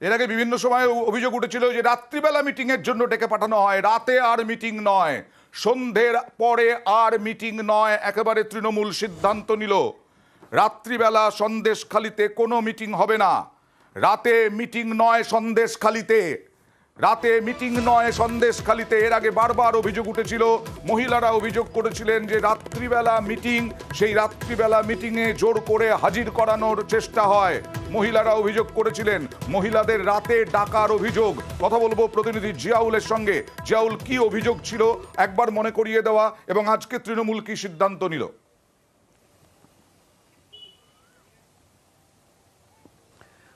এর আগে বিভিন্ন সময় অভিযোগ উঠেছিল যে রাত্রিবেলা মিটিং এর জন্য ডেকে পাঠানো হয়, রাতে আর মিটিং নয়, সন্ধ্যের পরে আর মিটিং নয়, একেবারে তৃণমূল সিদ্ধান্ত নিল রাত্রিবেলা সন্দেশখালিতে কোনো মিটিং হবে না। রাতে মিটিং নয় সন্দেশখালিতে, রাতে মিটিং নয় সন্দেশখালিতে। এর আগে বারবার অভিযোগ উঠেছিল, মহিলারা অভিযোগ করেছিলেন যে রাত্রিবেলা মিটিং, সেই রাত্রিবেলা মিটিংয়ে জোর করে হাজির করানোর চেষ্টা হয়। মহিলারা অভিযোগ করেছিলেন, মহিলাদের রাতে ডাকার অভিযোগ। কথা বলবো প্রতিনিধি জিয়াউলের সঙ্গে। জিয়াউল, কি অভিযোগ ছিল একবার মনে করিয়ে দেওয়া, এবং আজকে তৃণমূল কি সিদ্ধান্ত নিল?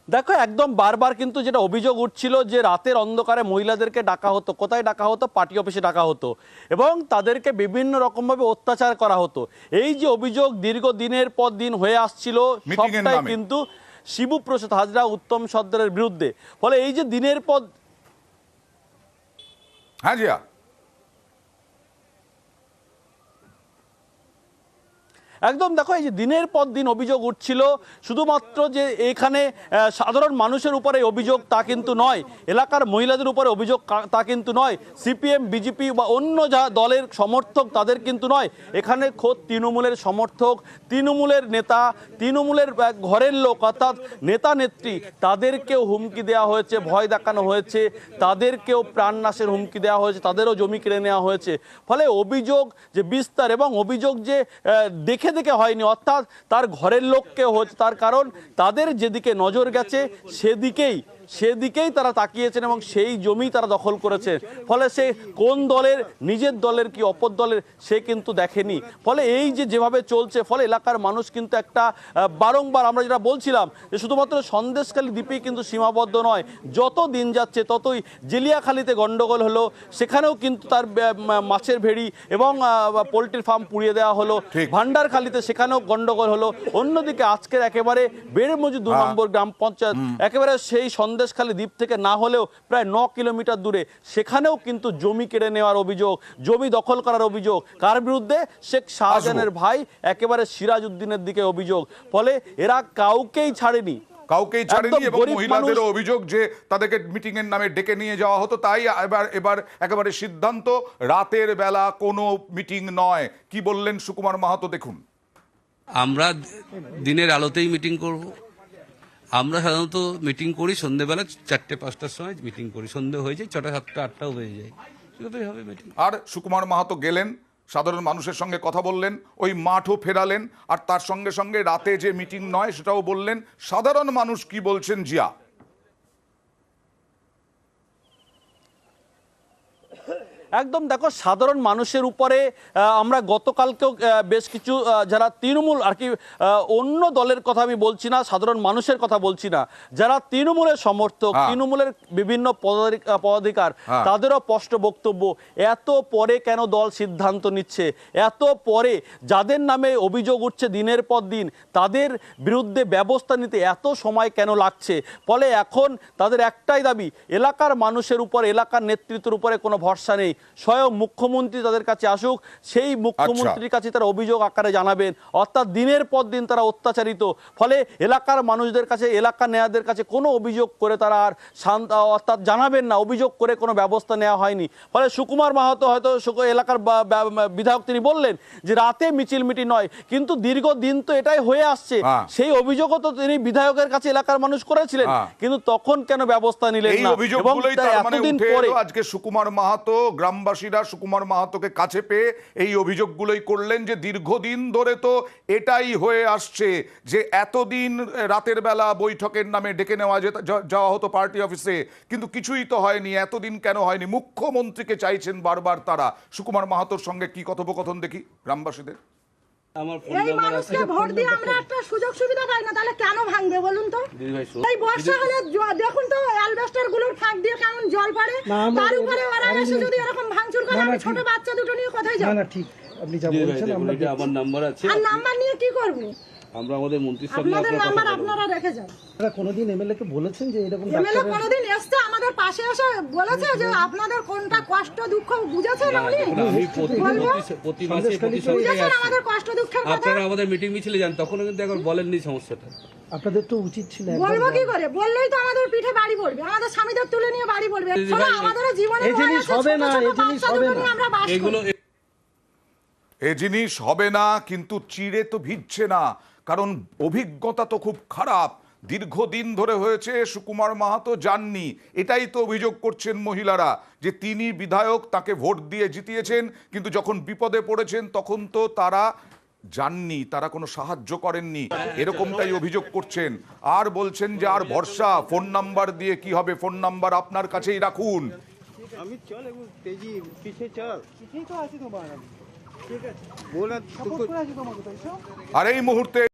দেখো, একদম বারবার কিন্তু যেটা অভিযোগ উঠছিল যে রাতের অন্ধকারে মহিলাদেরকে ডাকা হতো। কোথায় ডাকা হতো? পার্টি অফিসে ডাকা হতো এবং তাদেরকে বিভিন্ন রকমভাবে অত্যাচার করা হতো। এই যে অভিযোগ দীর্ঘদিনের পর দিন হয়ে আসছিল, সবটাই কিন্তু শিবুপ্রসাদ হাজরা, উত্তম সর্দারের বিরুদ্ধে। ফলে এই যে দিনের পর হ্যাঁ জিয়া, একদম দেখো, এই যে দিনের পর দিন অভিযোগ উঠছিল, শুধুমাত্র যে এখানে সাধারণ মানুষের উপরে অভিযোগ তা কিন্তু নয়, এলাকার মহিলাদের উপরে অভিযোগ তা কিন্তু নয়, সিপিএম, বিজেপি বা অন্য যা দলের সমর্থক তাদের কিন্তু নয়, এখানে খোদ তৃণমূলের সমর্থক, তৃণমূলের নেতা, তৃণমূলের ঘরের লোক অর্থাৎ নেতা নেত্রী, তাদেরকেও হুমকি দেওয়া হয়েছে, ভয় দেখানো হয়েছে, তাদেরকেও প্রাণনাশের হুমকি দেওয়া হয়েছে, তাদেরও জমি কেড়ে নেওয়া হয়েছে। ফলে অভিযোগ যে বিস্তার, এবং অভিযোগ যে দেখে দেখে হয়নি, অর্থাৎ তার ঘরের লোককে হচ্ছে, তার কারণ তাদের যেদিকে নজর গেছে সেদিকেই তারা তাকিয়েছেন এবং সেই জমি তারা দখল করেছে। ফলে সে কোন দলের, নিজের দলের কি অপর দলের, সে কিন্তু দেখেনি। ফলে এই যে যেভাবে চলছে, ফলে এলাকার মানুষ কিন্তু একটা বারংবার আমরা যেটা বলছিলাম যে শুধুমাত্র সন্দেশখালী দ্বীপেই কিন্তু সীমাবদ্ধ নয়, যত দিন যাচ্ছে ততই জেলিয়াখালীতে গন্ডগোল হলো, সেখানেও কিন্তু তার মাছের ভেড়ি এবং পোলট্রির ফার্ম পুড়িয়ে দেওয়া হলো, ভান্ডারখালীতে সেখানেও গন্ডগোল হলো। অন্যদিকে আজকের একেবারে বেড়মজুর 2 নম্বর গ্রাম পঞ্চায়েত, একেবারে সেই সন্দেশখালী দ্বীপ থেকে না হলেও প্রায় 9 কিলোমিটার দূরে, সেখানেও কিন্তু জমি কেড়ে নেওয়ার অভিযোগ, জমি দখল করার অভিযোগ। কার বিরুদ্ধে? শেখ শাহজাহানের ভাই একেবারে সিরাজ উদ্দিনের দিকে অভিযোগ। ফলে এরা কাউকেই ছাড়েনি, এবং মহিলাদের অভিযোগ যে তাদেরকে মিটিং এর নামে ডেকে নিয়ে যাওয়া হতো। তাই এবার একেবারে সিদ্ধান্ত, রাতের বেলা কোনো মিটিং নয়। কি বললেন সুকুমার মাহাতো, দেখুন। আমরা দিনের আলোতেই মিটিং করব। আমরা সাধারণত মিটিং করি সন্ধ্যেবেলা 4টে-5টার সময় মিটিং করি, সন্ধ্যে হয়ে যায় 6টা, 7টা, 8টাও হয়ে যায়, সেটাই হবে মিটিং। আর সুকুমার মাহাতো গেলেন, সাধারণ মানুষের সঙ্গে কথা বললেন, ওই মাঠও ফেরালেন, আর তার সঙ্গে সঙ্গে রাতে যে মিটিং নয় সেটাও বললেন। সাধারণ মানুষ কি বলছেন জিয়া? একদম দেখো, সাধারণ মানুষের উপরে আমরা গতকালকেও বেশ কিছু যারা তৃণমূল আর কি, অন্য দলের কথা আমি বলছি না, সাধারণ মানুষের কথা বলছি না, যারা তৃণমূলের সমর্থক, তৃণমূলের বিভিন্ন পদাধিকার, তাদেরও স্পষ্ট বক্তব্য, এত পরে কেন দল সিদ্ধান্ত নিচ্ছে, এত পরে যাদের নামে অভিযোগ উঠছে দিনের পর দিন, তাদের বিরুদ্ধে ব্যবস্থা নিতে এত সময় কেন লাগছে। ফলে এখন তাদের একটাই দাবি, এলাকার মানুষের উপর, এলাকার নেতৃত্বের উপরে কোনো ভরসা নেই, স্বয়ং মুখ্যমন্ত্রী তাদের কাছে আসুক, সেই মুখ্যমন্ত্রীর কাছে তারা অভিযোগ আকারে জানাবেন। অর্থাৎ দিনের পর দিন তারা অত্যাচারিত। ফলে এলাকার মানুষদের কাছে, এলাকার নেতাদের কাছে কোনো অভিযোগ করে তারা আর অর্থাৎ জানাবেন না, অভিযোগ করে কোনো ব্যবস্থা নেওয়া হয়নি। ফলে সুকুমার মাহাতো হয়তো এলাকার বিধায়ক, তিনি বললেন যে রাতে মিছিল মিটিং নয়, কিন্তু দীর্ঘদিন তো এটাই হয়ে আসছে, সেই অভিযোগও তো তিনি বিধায়কের কাছে এলাকার মানুষ করেছিলেন, কিন্তু তখন কেন ব্যবস্থা নিলেন না? এবং এতদিন পরে আজকে সুকুমার মাহাতো, গ্রামবাসীরা সুকুমার মাহাতোকে কাছে পেয়ে এই অভিযোগগুলোই করলেন যে দীর্ঘদিন ধরে তো এটাই হয়ে আসছে, যে এতদিন রাতের বেলা বৈঠকের নামে ডেকে যাওয়া হতো পার্টি অফিসে, কিন্তু কিছুই তো হয়নি। এতদিন কেন হয়নি? মুখ্যমন্ত্রীকে চাইছেন বারবার তারা। সুকুমার মাহাতোর সঙ্গে কি কথোপকথন দেখি গ্রামবাসীদের। এই মানুষকে ভোট দিয়ে আমরা একটা সুযোগ সুবিধা পাই না, তাহলে কেন ভাঙবে বলুন তো? এই বর্ষা হলে দেখুন তো অ্যালবেস্টার গুলোর ফাঁক দিয়ে কেমন জল পড়ে, তার উপরে ওরা এসে যদি এরকম ভাঙচুর করে, আমি ছোট বাচ্চা দুটো নিয়ে কোথায় যাব? না ঠিক, আপনি যা বলছেন আমরা আমার নাম্বার আছে, আর নাম্বার নিয়ে কি করব? আমরা আমাদের মন্ত্রীর সঙ্গে আপনাদের নাম্বার আপনারা রেখে যান। আপনারা কোনোদিন এমএলএ কে বলেছেন যে এরকম এমএলএ কোনোদিন এসে আমাদের পাশে এসে বলেছে যে আপনাদের কোনটা কষ্ট দুঃখ বুঝেছেন? আমি প্রতি মাসে প্রতি সপ্তাহে আসি, আমাদের কষ্ট দুঃখের কথা আপনারা আমাদের মিটিং মিছিলে যান, তখন কিন্তু একবার বলেননি সমস্যাটা। আপনাদের তো উচিত ছিল, বলবো কি করে? বললেই তো আমাদের পিঠে বাড়ি পড়বে। আমাদের স্বামীদের তুলে নিয়ে বাড়ি পড়বে। শোনো, আমাদেরও জীবনে এই জিনিস হবে না, এই জিনিস হবে না। আমরা বাস করি। এ জিনিস হবে না, কিন্তু চিড়ে তো ভিজছে না, কারণ অভিজ্ঞতা তো খুব খারাপ। দীর্ঘদিন ধরে হয়েছে, সুকুমার মাহাতো যাননি। এটাই তো অভিযোগ করছেন মহিলারা, যে তিনি বিধায়ক, তাকে ভোট দিয়ে জিতিয়েছেন, কিন্তু যখন বিপদে পড়েছেন তখন তো তারা যাননি, তারা কোনো সাহায্য করেননি, এরকমটাই অভিযোগ করছেন। আর বলছেন যে আর ভরসা, ফোন নাম্বার দিয়ে কি হবে, ফোন নাম্বার আপনার কাছেই রাখুন। আমি চল একটু তেজি পিছে চল ঠিক আছে তোমার ঠিক আছে বলা আর এই মুহূর্তে